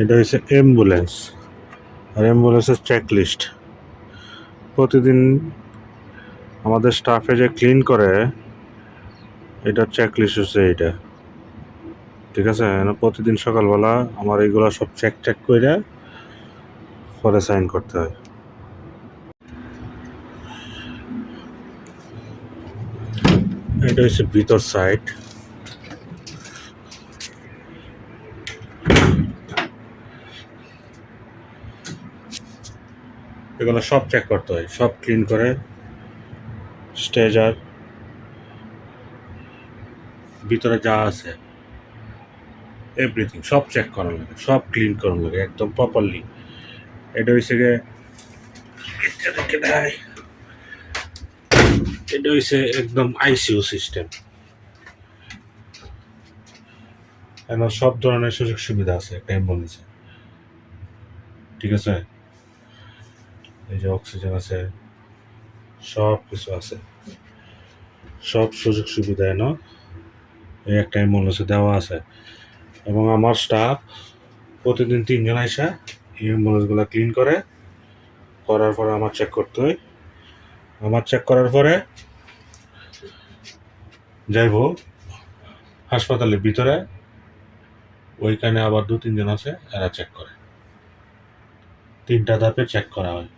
এটা হচ্ছে অ্যাম্বুলেন্স, আর অ্যাম্বুলেন্সের চেকলিস্ট। প্রতিদিন আমাদের স্টাফে যে ক্লিন করে, এটা চেকলিস্ট হচ্ছে এইটা, ঠিক আছে? প্রতিদিন সকালবেলা আমার এইগুলো সব চেক করে পরে সাইন করতে হয়। এটা হচ্ছে ভিতর সাইড। এগুলো সব চেক করতে হয়, সব ক্লিন করে স্টেজার ভিতরে যা আছে এভরিথিং সব চেক করার লাগে, সব ক্লিন করার লাগে একদম প্রপারলি। এটা হচ্ছে গিয়ে এটা হচ্ছে একদম আইসিইউ সিস্টেম। এখন সব ধরনের সুযোগ সুবিধা আছে একটা অ্যাম্বুলেন্সে, ঠিক আছে? এই যে অক্সিজেন আছে, সব কিছু আছে, সব সুযোগ সুবিধা এই একটা অ্যাম্বুলেন্সে দেওয়া আছে। এবং আমার স্টাফ প্রতিদিন 3 জন আইসা এই অ্যাম্বুলেন্সগুলো ক্লিন করার পরে আমার চেক করতে হয়। আমার চেক করার পরে যাইব হাসপাতালের ভিতরে, ওইখানে আবার 2-3 জন আছে, এরা চেক করে। 3টা ধাপে চেক করা হয়।